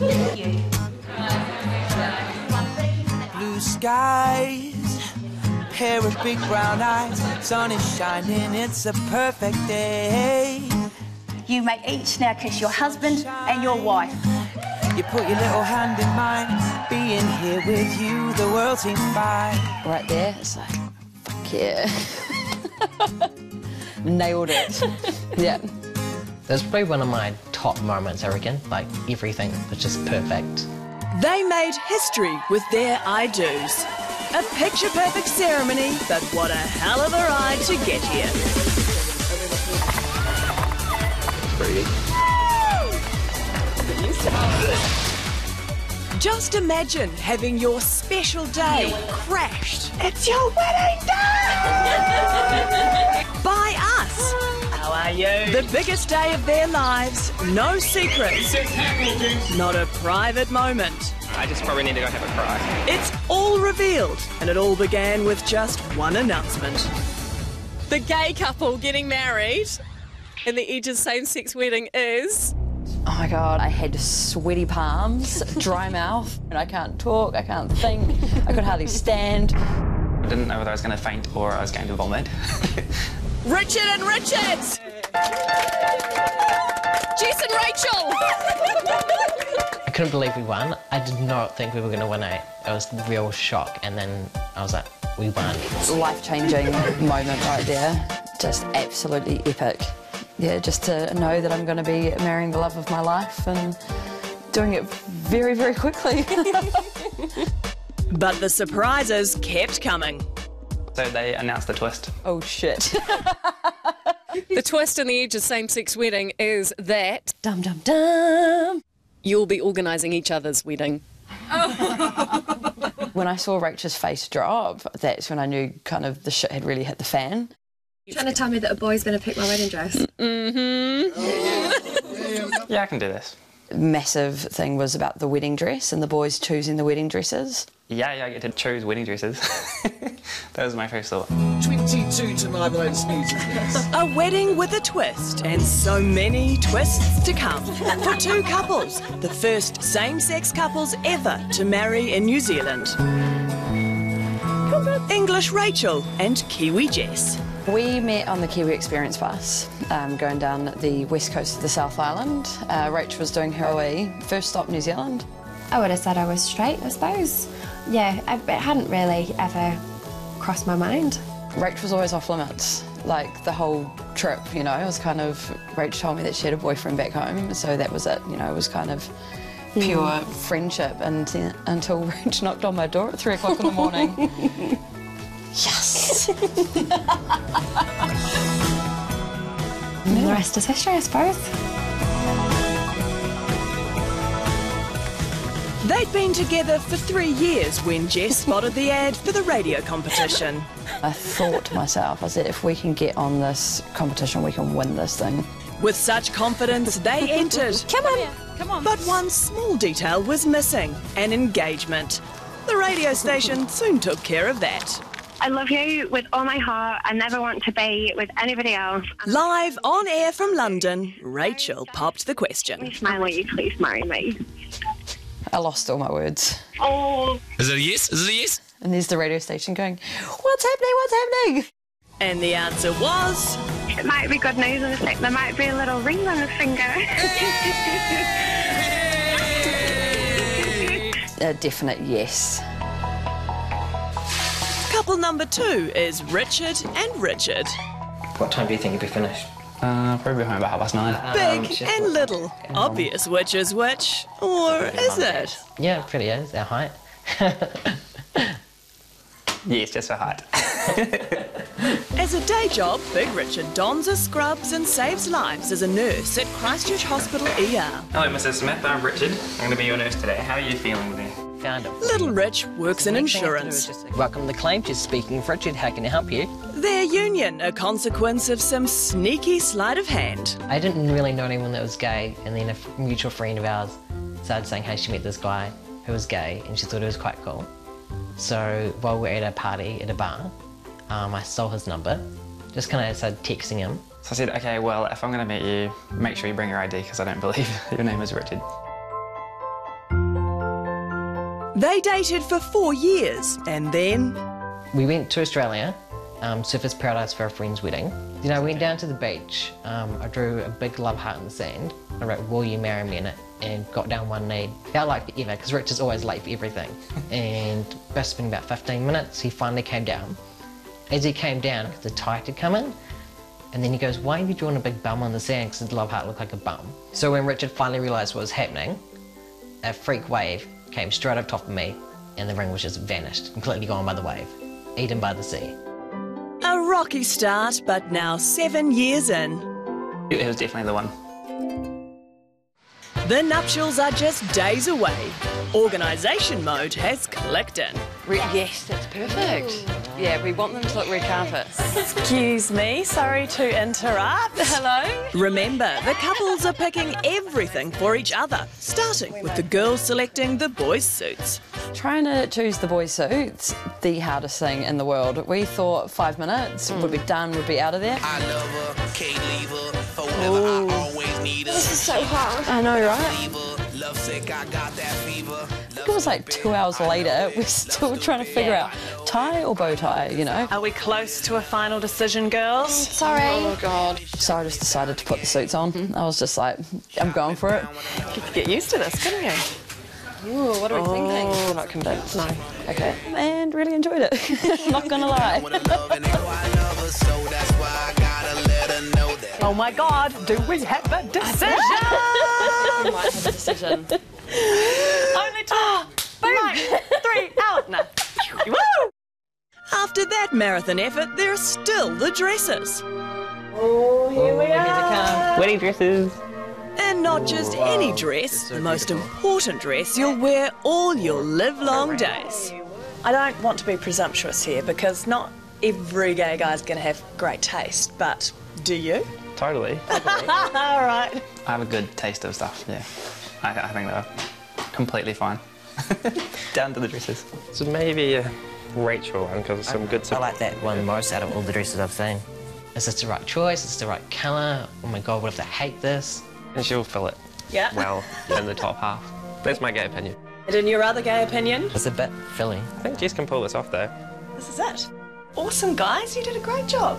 Thank you. Blue skies, pair of big brown eyes, sun is shining, it's a perfect day. You may each now kiss your husband and your wife. You put your little hand in mine, being here with you, the world seems fine. Right there, it's like, fuck yeah. Nailed it. Yeah. That's probably one of my top moments, I reckon. Like, everything was just perfect. They made history with their I do's. A picture-perfect ceremony, but what a hell of a ride to get here. Pretty. Just imagine having your special day crashed. It's your wedding day! By us. How are you? The biggest day of their lives, no secrets, not a private moment. I just probably need to go have a cry. It's all revealed, and it all began with just one announcement. The gay couple getting married in the Edge's same-sex wedding is... Oh my God, I had sweaty palms, dry mouth, and I can't talk, I can't think, I could hardly stand. I didn't know whether I was going to faint or I was going to vomit. Richard and Richard! Jess and Rachel! I couldn't believe we won. I did not think we were going to win it. It was a real shock, and then I was like, we won. Life-changing moment right there, just absolutely epic. Yeah, just to know that I'm going to be marrying the love of my life and doing it very, very quickly. But the surprises kept coming. So they announced the twist. Oh, shit. The twist in the Edge's same-sex wedding is that... Dum, dum, dum! You'll be organising each other's wedding. When I saw Rachel's face drop, that's when I knew kind of the shit had really hit the fan. You're trying to tell me that a boy's going to pick my wedding dress? Mm-hmm. Yeah, I can do this. Massive thing was about the wedding dress and the boys choosing the wedding dresses. Yeah, I get to choose wedding dresses. That was my first thought. 22 to my mind sneezes. A wedding with a twist, and so many twists to come. For two couples, the first same-sex couples ever to marry in New Zealand. English Rachel and Kiwi Jess. We met on the Kiwi Experience bus, going down the west coast of the South Island. Rachel was doing her OE, first stop New Zealand. I would have said I was straight, I suppose. Yeah, it hadn't really ever crossed my mind. Rachel was always off limits, like the whole trip, you know. It was kind of, Rachel told me that she had a boyfriend back home, so that was it, you know, it was kind of pure friendship until Rachel knocked on my door at 3 o'clock in the morning. Yes! And the rest is history, I suppose. They'd been together for 3 years when Jess spotted the ad for the radio competition. I thought to myself, I said, if we can get on this competition, we can win this thing. With such confidence, they entered. Come on. Come on. But one small detail was missing, an engagement. The radio station soon took care of that. I love you with all my heart. I never want to be with anybody else. Live on air from London, Rachel popped the question. Please smile, will you please marry me? I lost all my words. Oh. Is it a yes? Is it a yes? And there's the radio station going, what's happening, what's happening? And the answer was... It might be good news in a sec. There might be a little ring on the finger. A definite yes. Couple number 2 is Richard and Richard. What time do you think you'll be finished? Probably home about 9:30. Big and little. Obvious which is which. Or is it? Yeah, it pretty is. Our height. Yes, just for height. As a day job, Big Richard dons his scrubs and saves lives as a nurse at Christchurch Hospital ER. Hello, Mrs. Smith. I'm Richard. I'm going to be your nurse today. How are you feeling there? Found it. Little Rich works in insurance. Welcome to the claim. Just speaking with Richard. How can I help you? Their union, a consequence of some sneaky sleight of hand. I didn't really know anyone that was gay, and then a mutual friend of ours started saying, hey, she met this guy who was gay, and she thought it was quite cool. So while we're at a party at a bar, I stole his number, just kind of started texting him. So I said, okay, well, if I'm going to meet you, make sure you bring your ID because I don't believe your name is Richard. They dated for 4 years and then... We went to Australia, Surfers Paradise for a friend's wedding. You know, I went down to the beach, I drew a big love heart in the sand. I wrote, "Will you marry me?" in it, and got down one knee. Felt like forever, because Rich is always late for everything. And must have been about 15 minutes, he finally came down. As he came down, the tide had come in, and then he goes, "Why have you drawn a big bum on the sand?" Because the love heart looked like a bum. So when Richard finally realised what was happening, a freak wave came straight up top of me, and the ring was just vanished, completely gone by the wave, eaten by the sea. A rocky start, but now 7 years in. It was definitely the one. The nuptials are just days away. Organisation mode has clicked in. Yes, that's perfect. Yeah, we want them to look red carpet. Excuse me, sorry to interrupt. Hello? Remember, the couples are picking everything for each other, starting with the girls selecting the boys' suits. Trying to choose the boy suits, the hardest thing in the world. We thought 5 minutes would be done, would be out of there. I love her, can't leave her, forever I always need her. This is so hard. I know, right? Love sick, I got that fever. I think it was like 2 hours later, we're still trying to figure out tie or bow tie, you know? Are we close to a final decision, girls? Sorry. Oh, God. So I just decided to put the suits on. I was just like, I'm going for it. You could get used to this, couldn't you? Ooh, what are we thinking? We're not convinced. No. Okay. And really enjoyed it. Not gonna lie. Oh my God, do we have a decision? We might have a decision. Only 2, 3 out now. Woo! After that marathon effort, there are still the dresses. Oh, here we are. Wedding dresses. And not just any dress, the most important dress you'll wear all your live-long days. I don't want to be presumptuous here because not every gay guy's going to have great taste, but do you? Totally. All right. I have a good taste of stuff, yeah. I think they're completely fine. Down to the dresses. So maybe a Rachel one, because it's some good I stuff. like that one most out of all the dresses I've seen. Is this the right choice? Is this the right colour? Oh my God, what if they hate this? And she'll fill it Yeah. well in the top half. That's my gay opinion. And in your other gay opinion? It's a bit filly. I think Jess can pull this off though. This is it. Awesome, guys. You did a great job.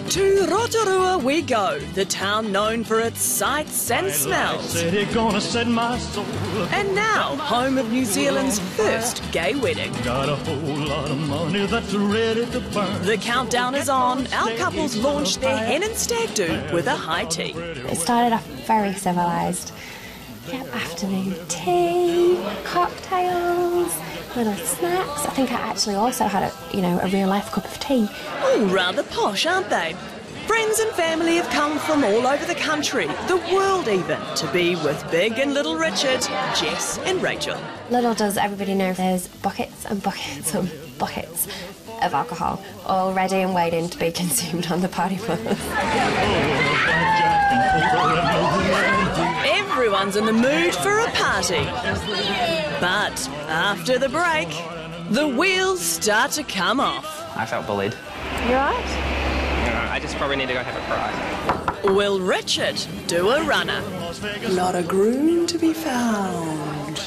To Rotorua we go, the town known for its sights and smells. And now, home of New Zealand's first gay wedding. Got a whole lot of money that's ready to burn. The countdown is on. Our couples launched their hen and stag do with a high tea. It started off very civilised. Yep, afternoon tea, cocktails, little snacks. I think I actually also had a real life cup of tea. Ooh, rather posh, aren't they? Friends and family have come from all over the country, the world even, to be with Big and Little Richard, Jess and Rachel. Little does everybody know there's buckets and buckets and buckets of alcohol all ready and waiting to be consumed on the party bus. Everyone's in the mood for a party. But after the break, the wheels start to come off. I felt bullied. You right? I just probably need to go have a cry. Will Richard do a runner? Not a groom to be found.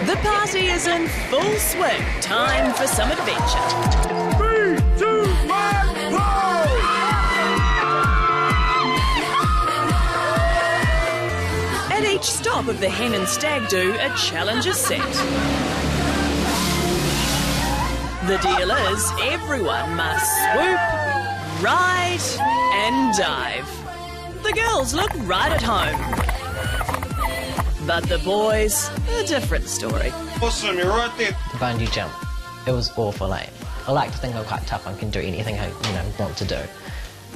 The party is in full swing. Time for some adventure. 3, 2, 1, go! At each stop of the hen and stag do, a challenge is set. The deal is everyone must swoop, ride and dive. The girls look right at home. But the boys, a different story. Awesome, you're right there. The bungee jump, it was awful, eh? I like to think I'm quite tough and can do anything I want to do.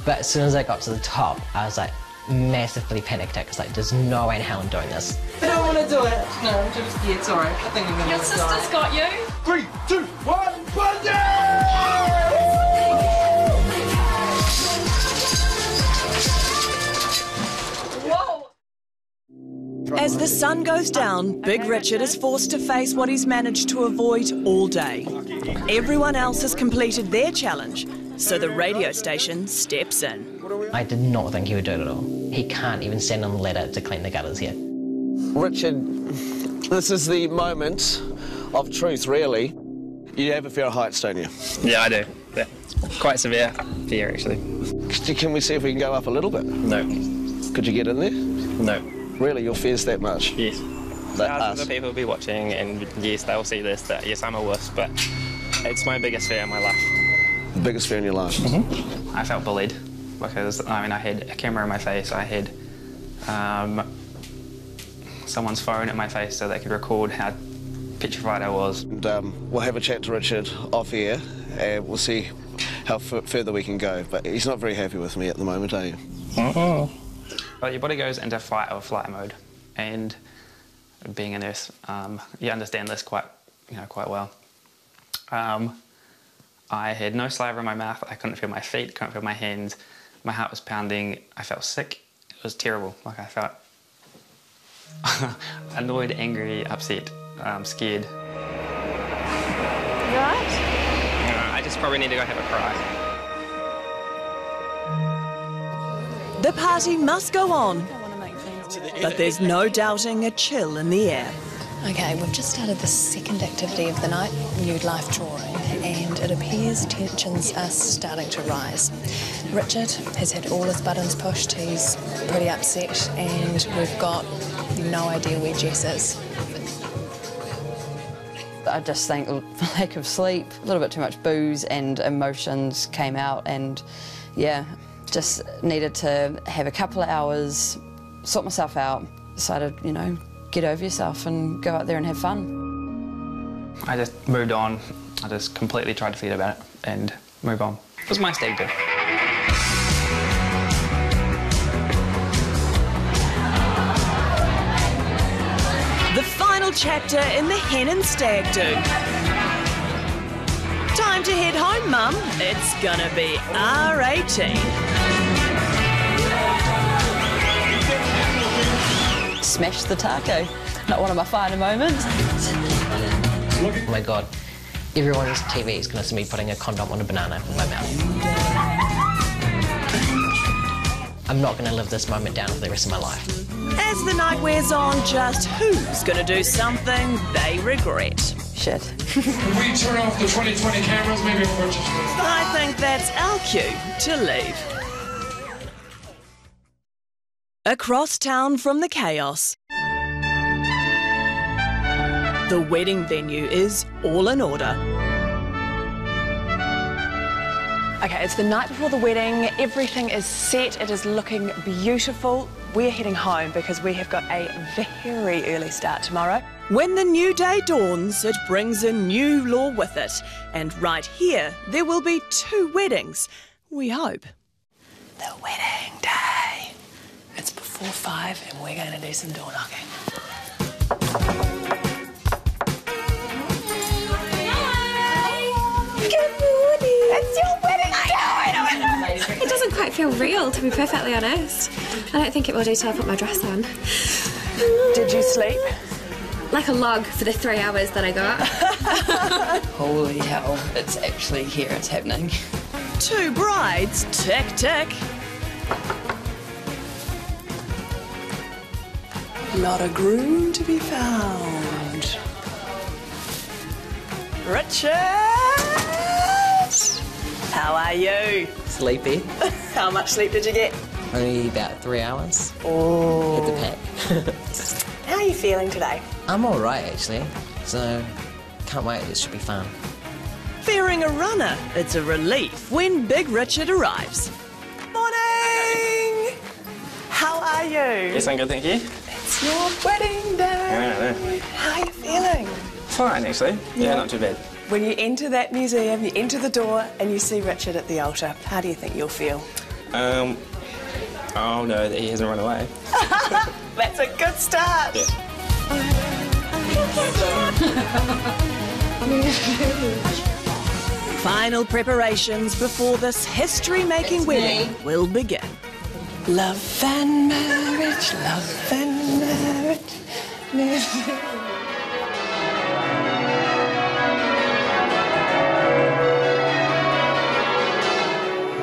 But as soon as I got to the top, I was like massively panicked. It's like, there's no way in hell I'm doing this. I don't want to do it. No, yeah, it's alright. I think I'm going to Your sister's got you. 3, 2, 1, bungee! As the sun goes down, Big Richard is forced to face what he's managed to avoid all day. Everyone else has completed their challenge, so the radio station steps in. I did not think he would do it at all. He can't even stand on the ladder to clean the gutters here. Richard, this is the moment of truth, really. You have a fear of heights, don't you? Yeah, I do. Yeah. Quite severe fear, actually. Can we see if we can go up a little bit? No. Could you get in there? No. Really, your fear's that much? Yes. Thousands of people will be watching, and yes, they'll see this, that yes, I'm a wuss, but it's my biggest fear in my life. The biggest fear in your life? Mm-hmm. I felt bullied because, I mean, I had a camera in my face, I had someone's phone at my face so they could record how petrified I was. And, we'll have a chat to Richard off air, and we'll see how further we can go, but he's not very happy with me at the moment, are you? Uh-oh. Well, your body goes into fight or flight mode, and being a nurse, you understand this quite well. I had no saliva in my mouth. I couldn't feel my feet, couldn't feel my hands. My heart was pounding. I felt sick. It was terrible. Like, I felt annoyed, angry, upset, scared. You alright? I just probably need to go have a cry. The party must go on, but there's no doubting a chill in the air. Okay, we've just started the second activity of the night, nude life drawing, and it appears tensions are starting to rise. Richard has had all his buttons pushed, he's pretty upset, and we've got no idea where Jess is. I just think lack of sleep, a little bit too much booze and emotions came out, and yeah, just needed to have a couple of hours, sort myself out, decided, you know, get over yourself and go out there and have fun. I just moved on. I just completely tried to forget about it and move on. It was my stag do. The final chapter in the Hen and Stag do. Time to head home, Mum. It's gonna be R18. Smash the taco. Not one of my finer moments. Oh my God, everyone's TV is going to see me putting a condom on a banana in my mouth. I'm not going to live this moment down for the rest of my life. As the night wears on, just who's gonna do something they regret? Shit. If we turn off the 2020 cameras, maybe we'll just... I think that's our cue to leave. Across town from the chaos, the wedding venue is all in order. Okay, it's the night before the wedding. Everything is set. It is looking beautiful. We're heading home because we have got a very early start tomorrow. When the new day dawns, it brings a new law with it. And right here, there will be 2 weddings, we hope. The wedding day. It's before 5 and we're going to do some door knocking. Good morning. It's your wedding day. I know. It doesn't quite feel real, to be perfectly honest. I don't think it will do till I put my dress on. Did you sleep? Like a log for the 3 hours that I got. Holy hell, it's actually here, it's happening. 2 brides, tick, tick. Not a groom to be found. Richard! How are you? Sleepy. How much sleep did you get? Only about 3 hours. Oh. Hit the pack. How are you feeling today? I'm all right, actually. So, can't wait. This should be fun. Fearing a runner, it's a relief when Big Richard arrives. Morning! How are you? Yes, I'm good, thank you. It's your wedding day. How are you feeling? Fine, actually. Yeah, not too bad. When you enter that museum, you enter the door and you see Richard at the altar, how do you think you'll feel? Oh no, that he hasn't run away. That's a good start. Yeah. Final preparations before this history-making wedding will begin. Love and marriage, love and marriage.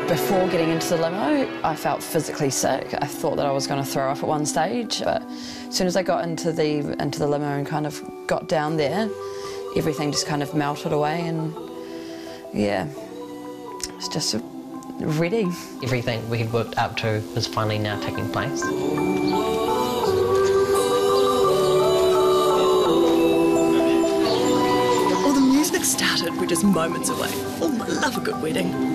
Before getting into the limo, I felt physically sick. I thought that I was going to throw up at one stage, but as soon as I got into the limo and kind of got down there, everything just kind of melted away, and yeah, it's just ready. Everything we had worked up to was finally now taking place. Well, the music started, we're just moments away. Oh, I love a good wedding.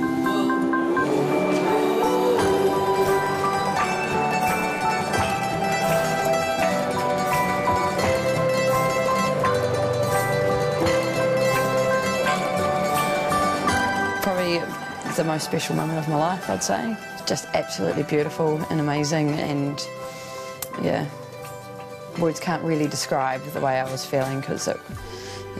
The most special moment of my life, I'd say. Just absolutely beautiful and amazing, and yeah, words can't really describe the way I was feeling, because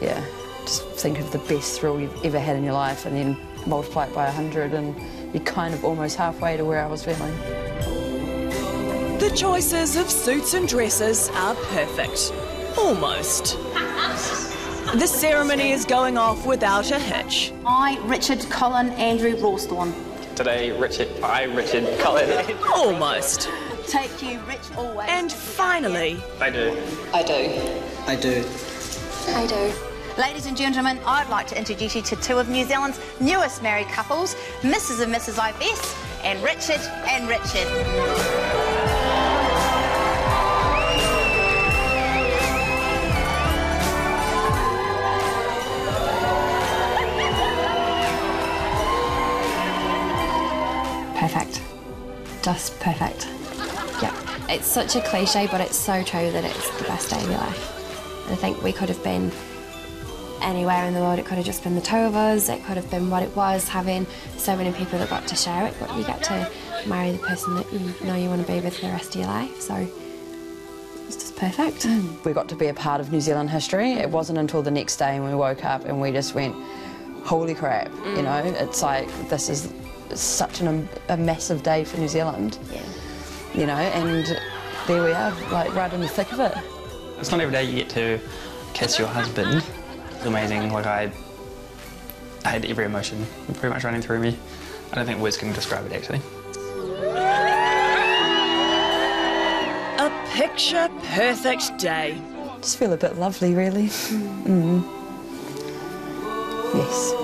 yeah, just think of the best thrill you've ever had in your life and then multiply it by 100 and you're kind of almost halfway to where I was feeling. The choices of suits and dresses are perfect. Almost. The ceremony is going off without a hitch. I, Richard, Colin, Andrew, Rawsthorne. Today, Richard, Colin. Almost. Take you, Rich, always. And finally... I do. I do. I do. I do. Ladies and gentlemen, I'd like to introduce you to two of New Zealand's newest married couples, Mrs. and Mrs. Ivess, and Richard and Richard. Perfect. Just perfect. Yep. It's such a cliche, but it's so true that it's the best day of your life. And I think we could have been anywhere in the world. It could have just been the two of us. It could have been what it was, having so many people that got to share it. But you get to marry the person that you know you want to be with for the rest of your life. So it's just perfect. We got to be a part of New Zealand history. It wasn't until the next day when we woke up and we just went, holy crap, you know, it's like, this is such a massive day for New Zealand, you know, and there we are, like right in the thick of it. It's not every day you get to kiss your husband. It's amazing. Like I had every emotion pretty much running through me. I don't think words can describe it actually. A picture perfect day. Just feel a bit lovely, really. Yes.